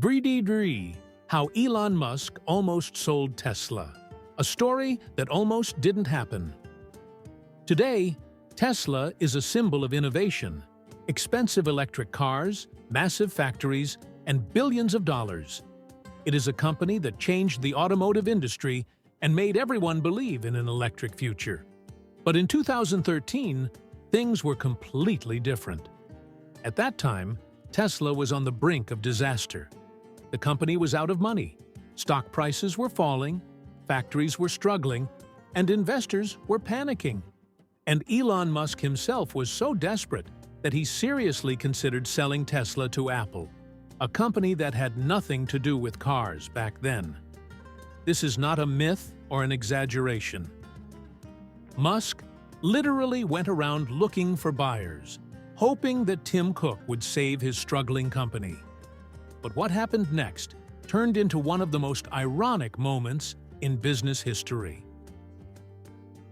Bree, how Elon Musk almost sold Tesla. A story that almost didn't happen. Today, Tesla is a symbol of innovation. Expensive electric cars, massive factories, and billions of dollars. It is a company that changed the automotive industry and made everyone believe in an electric future. But in 2013, things were completely different. At that time, Tesla was on the brink of disaster. The company was out of money, stock prices were falling, factories were struggling, and investors were panicking. And Elon Musk himself was so desperate that he seriously considered selling Tesla to Apple, a company that had nothing to do with cars back then. This is not a myth or an exaggeration. Musk literally went around looking for buyers, hoping that Tim Cook would save his struggling company. But what happened next turned into one of the most ironic moments in business history.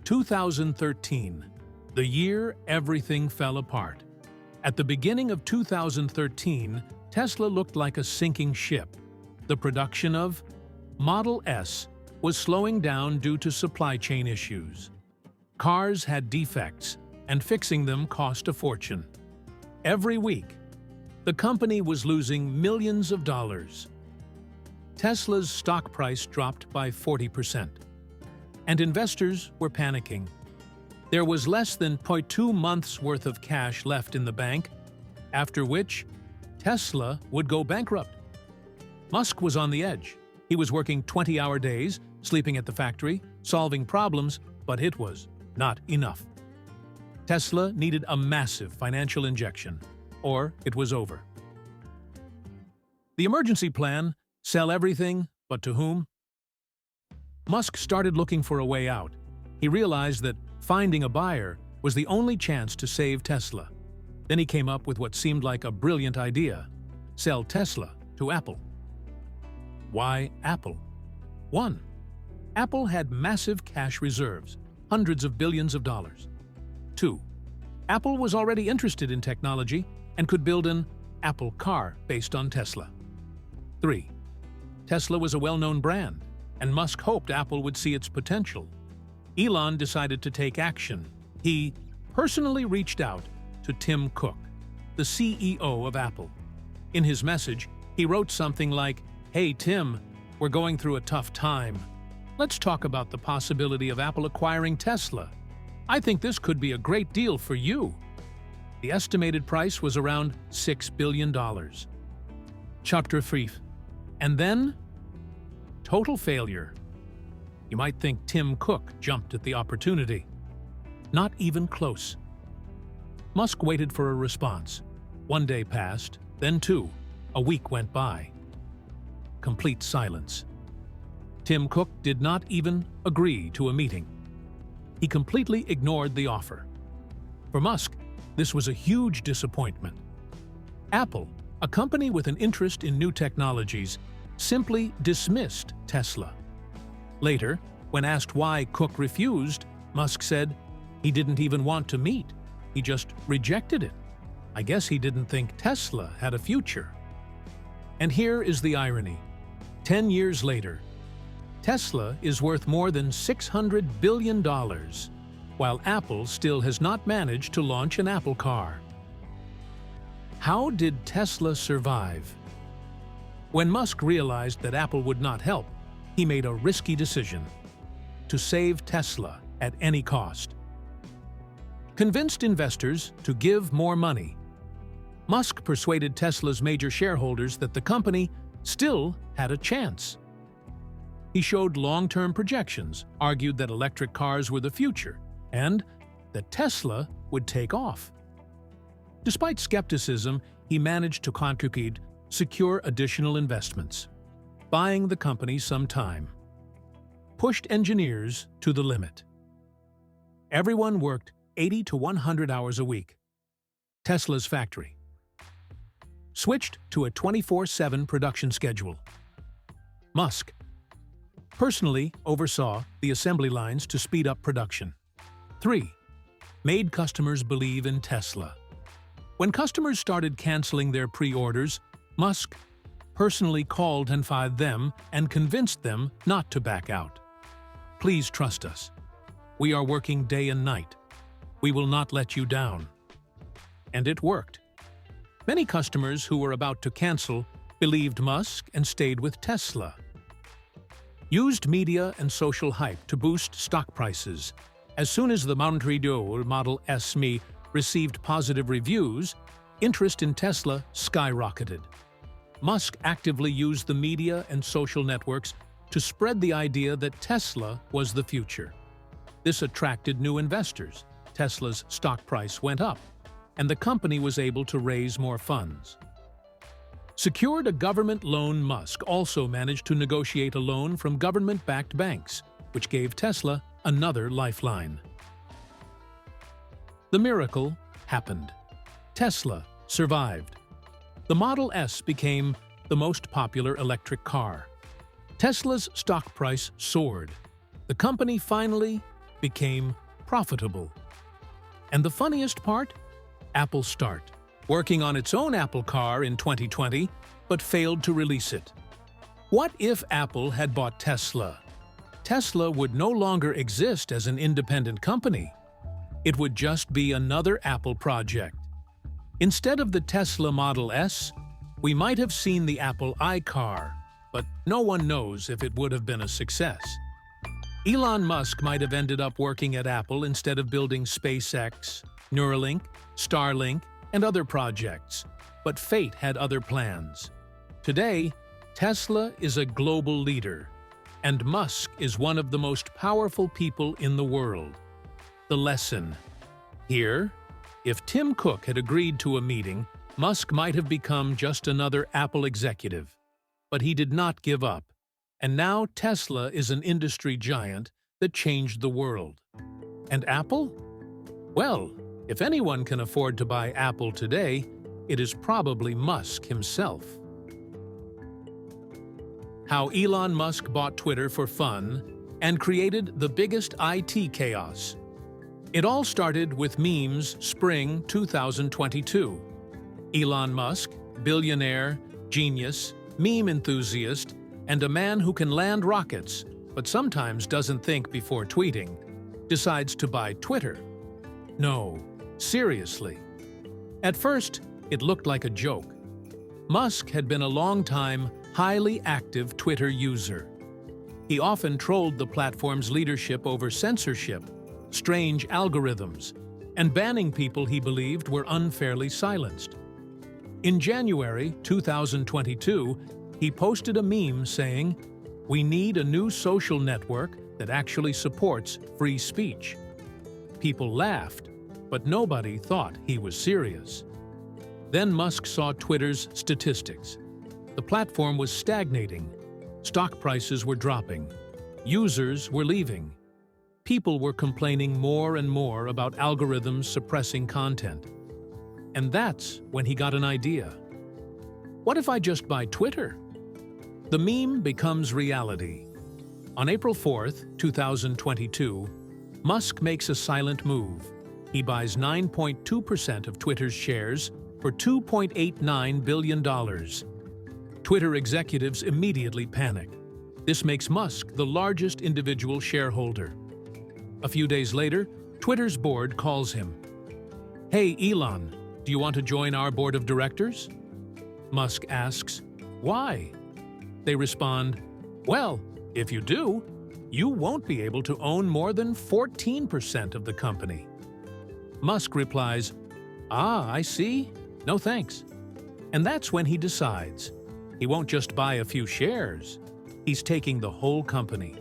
2013, the year everything fell apart. At the beginning of 2013, Tesla looked like a sinking ship. The production of Model S was slowing down due to supply chain issues. Cars had defects, and fixing them cost a fortune. Every week, the company was losing millions of dollars. Tesla's stock price dropped by 40%, and investors were panicking. There was less than 0.2 months' worth of cash left in the bank, after which Tesla would go bankrupt. Musk was on the edge. He was working 20-hour days, sleeping at the factory, solving problems, but it was not enough. Tesla needed a massive financial injection, or it was over. The emergency plan: sell everything, but to whom? Musk started looking for a way out. He realized that finding a buyer was the only chance to save Tesla. Then he came up with what seemed like a brilliant idea: sell Tesla to Apple. Why Apple? 1. Apple had massive cash reserves, hundreds of billions of dollars. 2. Apple was already interested in technology and could build an Apple car based on Tesla. 3. Tesla was a well-known brand, and Musk hoped Apple would see its potential. Elon decided to take action. He personally reached out to Tim Cook, the CEO of Apple. In his message, he wrote something like, "Hey Tim, we're going through a tough time. Let's talk about the possibility of Apple acquiring Tesla. I think this could be a great deal for you." The estimated price was around $6 billion. Chapter 3. And then, total failure. You might think Tim Cook jumped at the opportunity. Not even close. Musk waited for a response. 1 day passed, then 2. A week went by. Complete silence. Tim Cook did not even agree to a meeting. He completely ignored the offer. For Musk, this was a huge disappointment. Apple, a company with an interest in new technologies, simply dismissed Tesla. Later, when asked why Cook refused, Musk said he didn't even want to meet. He just rejected it. I guess he didn't think Tesla had a future. And here is the irony. 10 years later, Tesla is worth more than $600 billion, while Apple still has not managed to launch an Apple car. How did Tesla survive? When Musk realized that Apple would not help, he made a risky decision: to save Tesla at any cost. Convinced investors to give more money, Musk persuaded Tesla's major shareholders that the company still had a chance. He showed long-term projections, argued that electric cars were the future, and that Tesla would take off. Despite skepticism, he managed to secure additional investments, buying the company some time. Pushed engineers to the limit. Everyone worked 80 to 100 hours a week. Tesla's factory switched to a 24/7 production schedule. Musk personally oversaw the assembly lines to speed up production. 3. Made customers believe in Tesla. When customers started canceling their pre-orders, Musk personally called and fired them and convinced them not to back out. Please trust us. We are working day and night. We will not let you down. And it worked. Many customers who were about to cancel believed Musk and stayed with Tesla. Used media and social hype to boost stock prices. As soon as the Model S received positive reviews, interest in Tesla skyrocketed. Musk actively used the media and social networks to spread the idea that Tesla was the future. This attracted new investors. Tesla's stock price went up, and the company was able to raise more funds. Secured a government loan. Musk also managed to negotiate a loan from government-backed banks, which gave Tesla another lifeline. The miracle happened. Tesla survived. The Model S became the most popular electric car. Tesla's stock price soared. The company finally became profitable. And the funniest part? Apple started working on its own Apple car in 2020, but failed to release it. What if Apple had bought Tesla? Tesla would no longer exist as an independent company. It would just be another Apple project. Instead of the Tesla Model S, we might have seen the Apple iCar, but no one knows if it would have been a success. Elon Musk might have ended up working at Apple instead of building SpaceX, Neuralink, Starlink, and other projects, but fate had other plans. Today, Tesla is a global leader, and Musk is one of the most powerful people in the world. The lesson here: if Tim Cook had agreed to a meeting, Musk might have become just another Apple executive. But he did not give up, and now Tesla is an industry giant that changed the world. And Apple? Well, if anyone can afford to buy Apple today, it is probably Musk himself. How Elon Musk bought Twitter for fun and created the biggest IT chaos. It all started with memes spring 2022. Elon Musk, billionaire, genius, meme enthusiast, and a man who can land rockets, but sometimes doesn't think before tweeting, decides to buy Twitter. No, seriously. At first, it looked like a joke. Musk had been a long-time, highly active Twitter user. He often trolled the platform's leadership over censorship, strange algorithms, and banning people he believed were unfairly silenced. In January 2022, he posted a meme saying, "We need a new social network that actually supports free speech." People laughed, but nobody thought he was serious. Then Musk saw Twitter's statistics. The platform was stagnating. Stock prices were dropping. Users were leaving. People were complaining more and more about algorithms suppressing content. And that's when he got an idea. What if I just buy Twitter? The meme becomes reality. On April 4th, 2022, Musk makes a silent move. He buys 9.2% of Twitter's shares for $2.89 billion. Twitter executives immediately panic. This makes Musk the largest individual shareholder. A few days later, Twitter's board calls him. "Hey, Elon, do you want to join our board of directors?" Musk asks, "Why?" They respond, "Well, if you do, you won't be able to own more than 14% of the company." Musk replies, "Ah, I see. No thanks." And that's when he decides. He won't just buy a few shares. He's taking the whole company.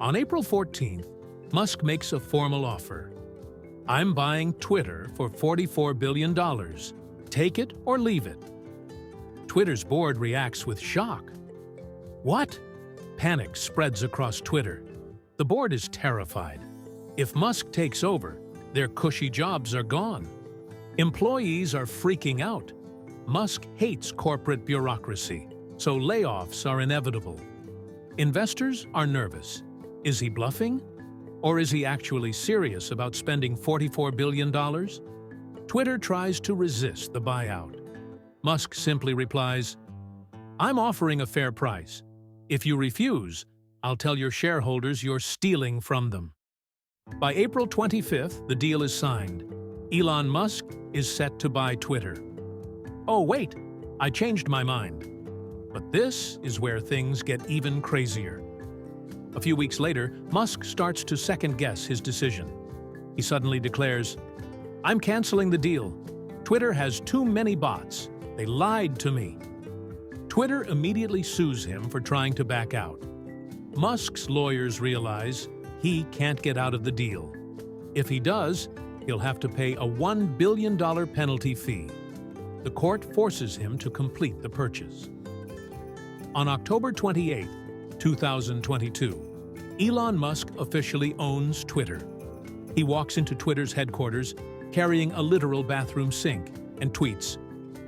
On April 14th, Musk makes a formal offer. "I'm buying Twitter for $44 billion. Take it or leave it." Twitter's board reacts with shock. What? Panic spreads across Twitter. The board is terrified. If Musk takes over, their cushy jobs are gone. Employees are freaking out. Musk hates corporate bureaucracy, so layoffs are inevitable. Investors are nervous. Is he bluffing? Or is he actually serious about spending $44 billion? Twitter tries to resist the buyout. Musk simply replies, I'm offering a fair price. If you refuse, I'll tell your shareholders you're stealing from them. By April 25th, the deal is signed. Elon Musk is set to buy Twitter. Oh, wait, I changed my mind. But this is where things get even crazier. A few weeks later, Musk starts to second-guess his decision. He suddenly declares, "I'm canceling the deal. Twitter has too many bots. They lied to me." Twitter immediately sues him for trying to back out. Musk's lawyers realize he can't get out of the deal. If he does, he'll have to pay a $1 billion penalty fee. The court forces him to complete the purchase. On October 28, 2022, Elon Musk officially owns Twitter. He walks into Twitter's headquarters carrying a literal bathroom sink and tweets,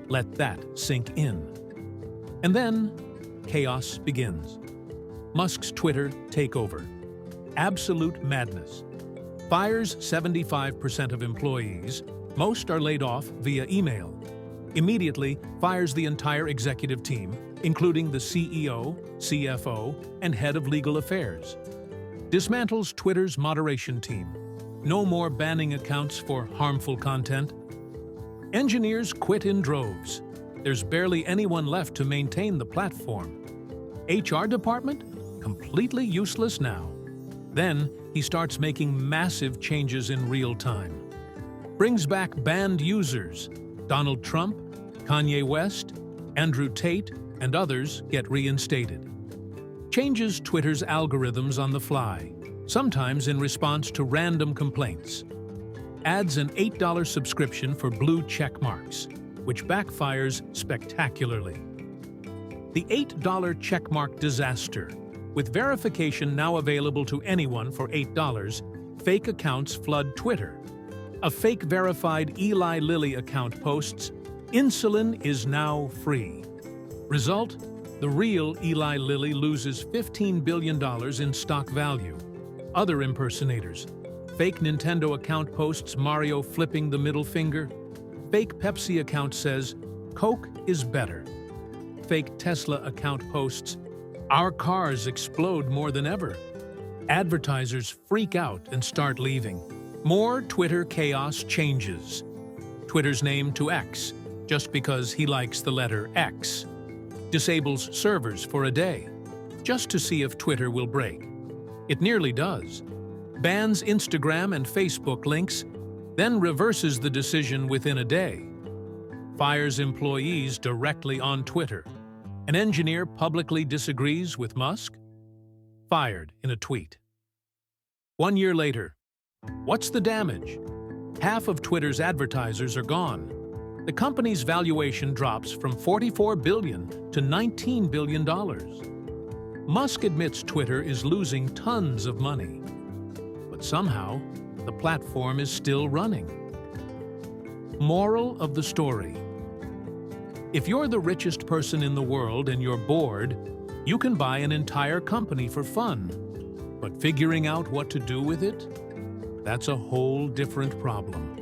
"Let that sink in." And then, chaos begins. Musk's Twitter takeover. Absolute madness. Fires 75% of employees. Most are laid off via email. Immediately fires the entire executive team, including the CEO, CFO, and head of legal affairs. Dismantles Twitter's moderation team. No more banning accounts for harmful content. Engineers quit in droves. There's barely anyone left to maintain the platform. HR department? Completely useless now. Then he starts making massive changes in real time. Brings back banned users. Donald Trump, Kanye West, Andrew Tate, and others get reinstated. Changes Twitter's algorithms on the fly, sometimes in response to random complaints. Adds an $8 subscription for blue check marks, which backfires spectacularly. The $8 checkmark disaster. With verification now available to anyone for $8, fake accounts flood Twitter. A fake verified Eli Lilly account posts, "Insulin is now free." Result? The real Eli Lilly loses $15 billion in stock value. Other impersonators. Fake Nintendo account posts Mario flipping the middle finger. Fake Pepsi account says, "Coke is better." Fake Tesla account posts, "Our cars explode more than ever." Advertisers freak out and start leaving. More Twitter chaos changes. Twitter's name to X, just because he likes the letter X. Disables servers for a day, just to see if Twitter will break. It nearly does. Bans Instagram and Facebook links, then reverses the decision within a day. Fires employees directly on Twitter. An engineer publicly disagrees with Musk? Fired in a tweet. 1 year later. What's the damage? Half of Twitter's advertisers are gone. The company's valuation drops from $44 billion to $19 billion. Musk admits Twitter is losing tons of money. But somehow, the platform is still running. Moral of the story. If you're the richest person in the world and you're bored, you can buy an entire company for fun. But figuring out what to do with it? That's a whole different problem.